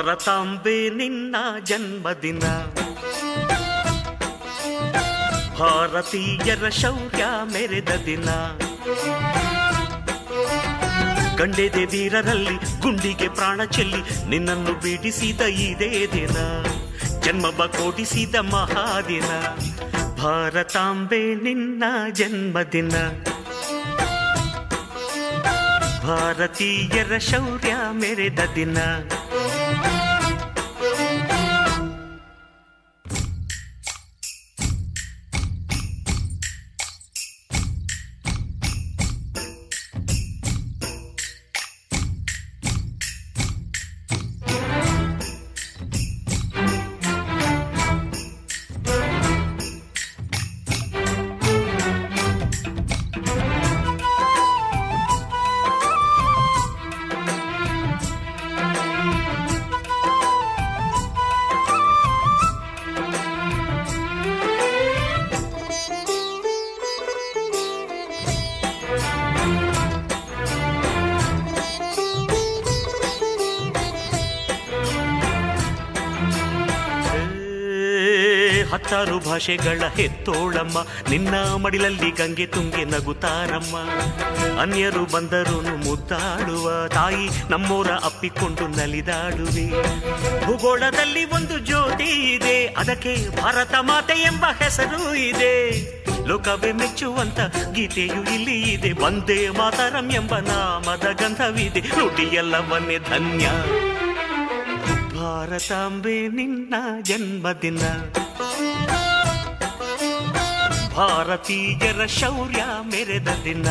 ಭಾರತಾಂಬೆ ನಿನ್ನ ಜನ್ಮದಿನ, ಭಾರತೀಯರ ಶೌರ್ಯ ಮೆರೆದ ದಿನ. ಗಂಡೆದೆ ವೀರರಲ್ಲಿ ಗುಂಡಿಗೆ ಪ್ರಾಣ ಚೆಲ್ಲಿ ನಿನ್ನನ್ನು ಬಿಡಿಸಿದ ಇದೇ ದಿನ, ಜನ್ಮವ ಕೊಡಿಸಿದ ಮಹಾದಿನ. ಭಾರತಾಂಬೆ ನಿನ್ನ ಜನ್ಮದಿನ, ಭಾರತೀಯರ ಶೌರ್ಯ ಮೆರೆದ ದಿನ. ಹತ್ತಾರು ಭಾಷೆಗಳ ಹೆತ್ತೋಳಮ್ಮ, ನಿನ್ನ ಮಡಿಲಲ್ಲಿ ಗಂಗೆ ತುಂಗೆ ನಗುತ್ತಾರಮ್ಮ. ಅನ್ಯರು ಬಂದರೂ ಮುದ್ದಾಡುವ ತಾಯಿ, ನಮ್ಮೋರ ಅಪ್ಪಿಕೊಂಡು ನಲಿದಾಡುವೆ. ಭೂಗೋಳದಲ್ಲಿ ಒಂದು ಜ್ಯೋತಿ ಇದೆ, ಅದಕ್ಕೆ ಭಾರತ ಮಾತೆ ಎಂಬ ಹೆಸರು ಇದೆ. ಲೋಕವೇ ಮೆಚ್ಚುವಂತ ಗೀತೆಯು ಇಲ್ಲಿ ಇದೆ, ವಂದೇ ಮಾತರಂ ಎಂಬ ನಾಮದ ಗಂಧವಿದೆ. ನುಡಿಯೆಲ್ಲವನ್ನೇ ಧನ್ಯ. ಭಾರತಾಂಬೆ ನಿನ್ನ ಜನ್ಮದಿನ, ಭಾರತೀಯರ ಶೌರ್ಯ ಮೆರೆದ ದಿನ.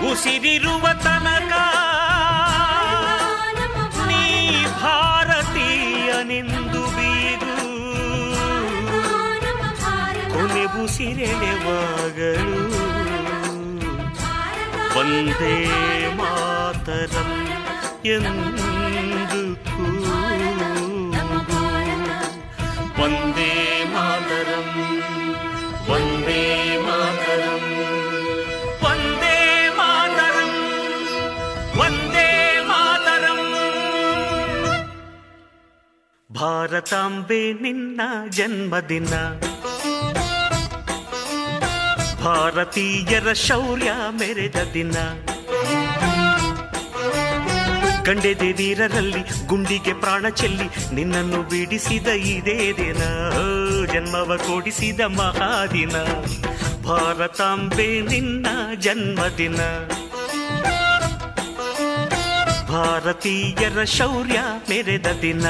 ಉಸಿರಿರುವ ತನಕ ನೀ ಭಾರತೀಯನೆಂದು ಬೀಗು, ಕೊನೆ ಉಸಿರೆಳೆವಾಗಲು ವಂದೇ ಮಾತರಂ ಎಂದು ಕೂಗು. ವಂದೇ ಮಾತರಂ, ವಂದೇ ಮಾತರಂ, ವಂದೇ ಮಾತರಂ, ವಂದೇ ಮಾತರಂ. ಭಾರತಾಂಬೆ ನಿನ್ನ ಜನ್ಮದಿನ, ಭಾರತೀಯರ ಶೌರ್ಯ ಮೆರೆದ ದಿನ. ಗಂಡೆದೆ ವೀರರಲ್ಲಿ ಗುಂಡಿಗೆ ಪ್ರಾಣ ಚೆಲ್ಲಿ ನಿನ್ನನ್ನು ಬಿಡಿಸಿದ ಇದೇ ದಿನ, ಜನ್ಮವ ಕೊಡಿಸಿದ ಮಹಾದಿನ. ಭಾರತಾಂಬೆ ನಿನ್ನ ಜನ್ಮದಿನ, ಭಾರತೀಯರ ಶೌರ್ಯ ಮೆರೆದ ದಿನ.